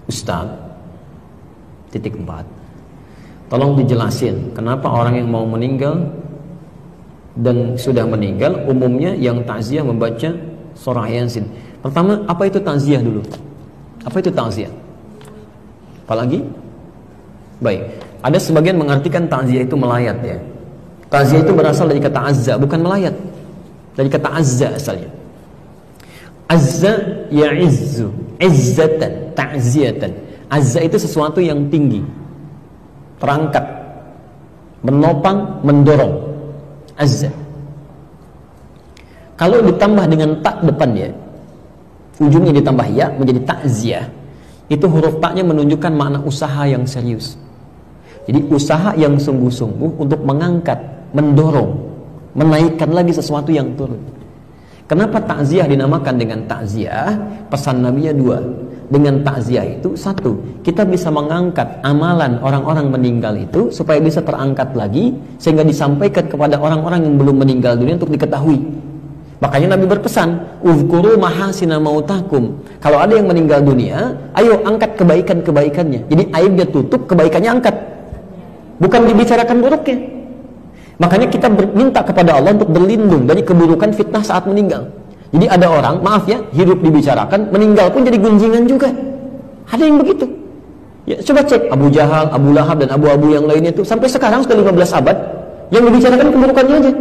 Ustaz, titik 4. Tolong dijelasin kenapa orang yang mau meninggal dan sudah meninggal umumnya yang takziah membaca surah Yasin. Pertama, apa itu takziah dulu? Apa itu takziah? Apalagi? Baik, ada sebagian mengartikan takziah itu melayat ya. Takziah itu berasal dari kata azza, bukan melayat. Dari kata azza asalnya. Azza ya'izzu, izzatan, ta'ziyatan. Azza itu sesuatu yang tinggi, terangkat, menopang, mendorong. Azza. Kalau ditambah dengan tak depannya, ujungnya ditambah ya menjadi ta'ziyah. Itu huruf taknya menunjukkan makna usaha yang serius. Jadi usaha yang sungguh-sungguh untuk mengangkat, mendorong, menaikkan lagi sesuatu yang turun. Kenapa takziah dinamakan dengan takziah? Pesan Nabi-nya 2. Dengan takziah itu, 1, kita bisa mengangkat amalan orang-orang meninggal itu supaya bisa terangkat lagi, sehingga disampaikan kepada orang-orang yang belum meninggal dunia untuk diketahui. Makanya Nabi berpesan, uzkuru mahasina mautakum. Kalau ada yang meninggal dunia, ayo angkat kebaikan-kebaikannya. Jadi aibnya tutup, kebaikannya angkat. Bukan dibicarakan buruknya. Makanya kita minta kepada Allah untuk berlindung dari keburukan fitnah saat meninggal. Jadi ada orang, maaf ya, hidup dibicarakan, meninggal pun jadi gunjingan juga. Ada yang begitu. Ya, coba cek Abu Jahal, Abu Lahab dan Abu-Abu yang lainnya itu sampai sekarang sudah 15 abad yang dibicarakan keburukannya aja.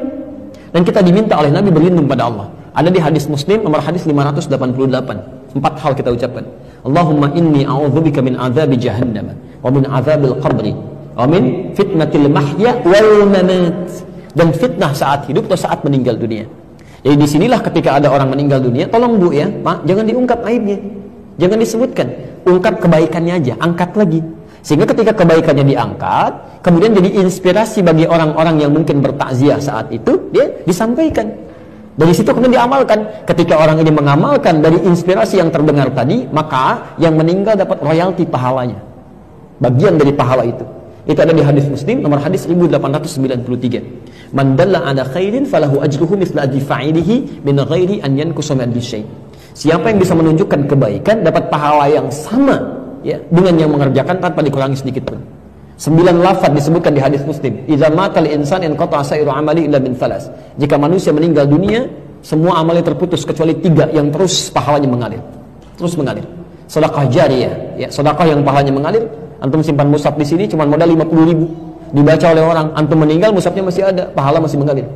Dan kita diminta oleh Nabi berlindung pada Allah. Ada di hadis Muslim nomor hadis 588. 4 hal kita ucapkan. Allahumma inni a'udzubika min adzabi jahannam wa min adzabil qabri wa min fitnatil mahya wal mamat. Dan fitnah saat hidup atau saat meninggal dunia. Jadi disinilah ketika ada orang meninggal dunia, tolong Bu ya, Pak, jangan diungkap aibnya, jangan disebutkan, ungkap kebaikannya aja, angkat lagi. Sehingga ketika kebaikannya diangkat, kemudian jadi inspirasi bagi orang-orang yang mungkin bertakziah saat itu, dia disampaikan. Dari situ kemudian diamalkan. Ketika orang ini mengamalkan dari inspirasi yang terdengar tadi, maka yang meninggal dapat royalti pahalanya, bagian dari pahala itu. Itu ada di hadis Muslim nomor hadis 1893. Man dalla ala khairin falahu ajruhu mithla ajri fa'ilihi min ghairi an yanqusa min syai'. Siapa yang bisa menunjukkan kebaikan dapat pahala yang sama ya dengan yang mengerjakan tanpa dikurangi sedikit pun. 9 lafaz disebutkan di hadis Muslim. Idza matal insan inqata'a sa'iru amali illa min thalas. Jika manusia meninggal dunia, semua amalnya terputus kecuali 3 yang terus pahalanya mengalir. Terus mengalir. Sedekah jariyah, ya, sedekah yang pahalanya mengalir. Antum simpan mushaf di sini cuma modal 50.000, dibaca oleh orang, antum meninggal mushafnya masih ada, pahala masih mengalir.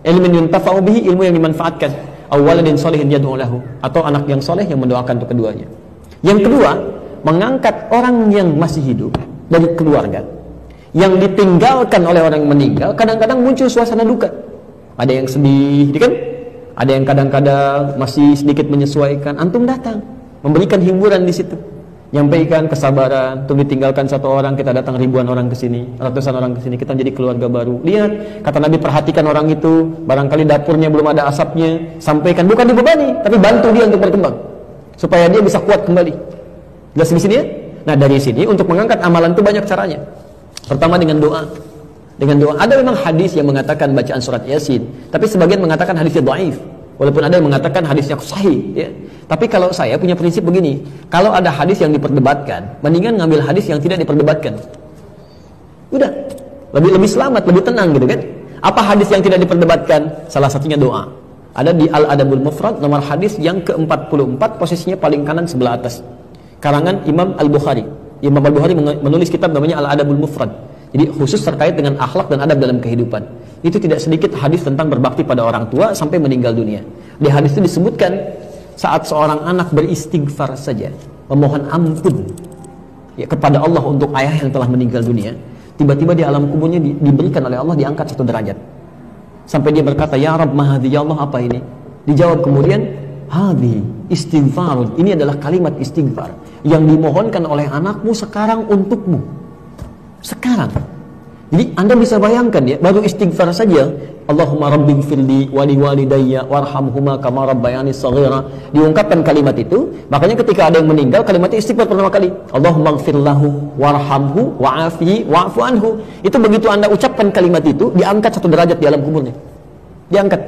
Ilmun yuntafa'u bihi, ilmu yang dimanfaatkan. Aw waladin sholihin yad'u lahu, atau anak yang soleh yang mendoakan untuk keduanya. Yang kedua, mengangkat orang yang masih hidup dari keluarga yang ditinggalkan oleh orang yang meninggal. Kadang-kadang muncul suasana duka, ada yang sedih, kan? Ada yang kadang-kadang masih sedikit menyesuaikan. Antum datang, memberikan hiburan di situ, nyampaikan kesabaran. Untuk ditinggalkan satu orang, kita datang ribuan orang ke sini, ratusan orang ke sini, kita jadi keluarga baru. Lihat, kata Nabi, perhatikan orang itu, barangkali dapurnya belum ada asapnya, sampaikan, bukan dibebani, tapi bantu dia untuk berkembang supaya dia bisa kuat kembali. Jelas di sini ya? Nah, dari sini untuk mengangkat amalan itu banyak caranya. Pertama dengan doa. Dengan doa. Ada memang hadis yang mengatakan bacaan surat Yasin, tapi sebagian mengatakan hadisnya dhaif. Walaupun ada yang mengatakan hadisnya sahih ya. Tapi kalau saya punya prinsip begini, kalau ada hadis yang diperdebatkan, mendingan ngambil hadis yang tidak diperdebatkan. Udah, lebih selamat, lebih tenang gitu kan. Apa hadis yang tidak diperdebatkan? Salah satunya doa. Ada di Al-Adabul Mufrad nomor hadis yang ke-44, posisinya paling kanan sebelah atas. Karangan Imam Al-Bukhari. Imam Al-Bukhari menulis kitab namanya Al-Adabul Mufrad. Jadi khusus terkait dengan akhlak dan adab dalam kehidupan. Itu tidak sedikit hadis tentang berbakti pada orang tua sampai meninggal dunia. Di hadis itu disebutkan saat seorang anak beristighfar saja, memohon ampun ya, kepada Allah untuk ayah yang telah meninggal dunia, tiba-tiba di alam kuburnya diberikan oleh Allah, diangkat 1 derajat. Sampai dia berkata, ya Rabb, mahadhi, ya Allah, apa ini? Dijawab kemudian, hadhi istighfarun, ini adalah kalimat istighfar yang dimohonkan oleh anakmu sekarang untukmu. Sekarang. Jadi Anda bisa bayangkan ya, baru istighfar saja, Allahumma rabbighfirli wa liwalidayya warhamhuma kama rabbayani shaghira, diungkapkan kalimat itu. Makanya ketika ada yang meninggal, kalimatnya istighfar pertama kali, Allahumma ighfir lahu warhamhu wa'afihi wa'fu anhu. Itu begitu Anda ucapkan kalimat itu, diangkat 1 derajat di alam kuburnya. Diangkat.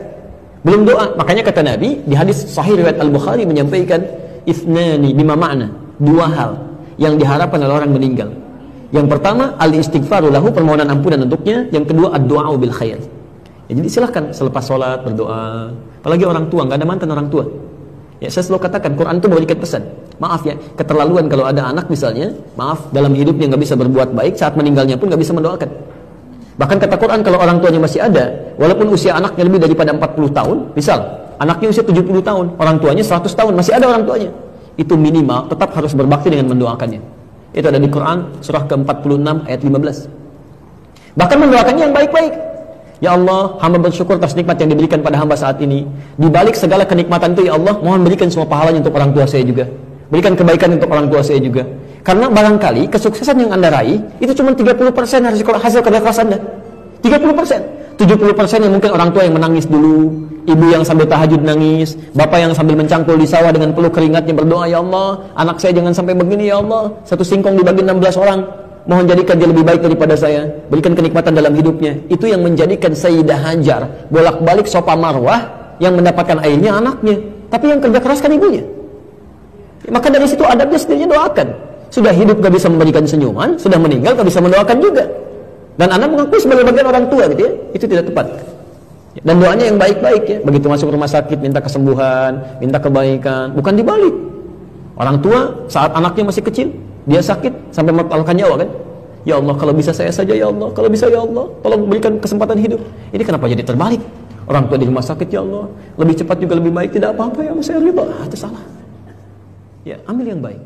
Belum doa. Makanya kata Nabi di hadis sahih riwayat Al-Bukhari menyampaikan, ithnani bima ma'na, 2 hal yang diharapkan oleh orang meninggal. Yang pertama, al-istighfaru lahu, permohonan ampunan untuknya. Yang kedua, ad-du'a bil khair. Ya, jadi silahkan selepas sholat berdoa. Apalagi orang tua, nggak ada mantan orang tua. Ya, saya selalu katakan, Quran itu memberikan pesan. Maaf ya, keterlaluan kalau ada anak misalnya, maaf, dalam hidupnya nggak bisa berbuat baik, saat meninggalnya pun nggak bisa mendoakan. Bahkan kata Quran, kalau orang tuanya masih ada, walaupun usia anaknya lebih daripada 40 tahun, misal, anaknya usia 70 tahun, orang tuanya 100 tahun, masih ada orang tuanya. Itu minimal, tetap harus berbakti dengan mendoakannya. Itu ada di Quran, surah ke-46, ayat 15. Bahkan mendoakannya yang baik-baik. Ya Allah, hamba bersyukur atas nikmat yang diberikan pada hamba saat ini. Di balik segala kenikmatan itu, ya Allah, mohon berikan semua pahalanya untuk orang tua saya juga. Berikan kebaikan untuk orang tua saya juga. Karena barangkali kesuksesan yang Anda raih itu cuma 30% hasil kerja keras Anda. 30%. 70% yang mungkin orang tua yang menangis dulu, ibu yang sambil tahajud nangis, bapak yang sambil mencangkul di sawah dengan peluh keringatnya berdoa, ya Allah, anak saya jangan sampai begini ya Allah. Satu singkong dibagi 16 orang. Mohon jadikan dia lebih baik daripada saya. Berikan kenikmatan dalam hidupnya. Itu yang menjadikan Sayyidah Hajar bolak-balik Safa Marwah, yang mendapatkan airnya anaknya, tapi yang kerja keras kan ibunya. Maka dari situ adabnya sendirinya doakan. Sudah hidup gak bisa memberikan senyuman, sudah meninggal gak bisa mendoakan juga. Dan Anda mengakui sebagai bagian orang tua gitu ya, itu tidak tepat. Dan doanya yang baik-baik ya. Begitu masuk rumah sakit minta kesembuhan, minta kebaikan, bukan dibalik. Orang tua saat anaknya masih kecil, dia sakit sampai mempertaruhkan nyawa kan? Ya Allah, kalau bisa saya saja ya Allah, kalau bisa ya Allah, tolong berikan kesempatan hidup. Ini kenapa jadi terbalik? Orang tua di rumah sakit, ya Allah, lebih cepat juga lebih baik, tidak apa-apa ya Allah, saya ridha. Itu salah. Ya, ambil yang baik.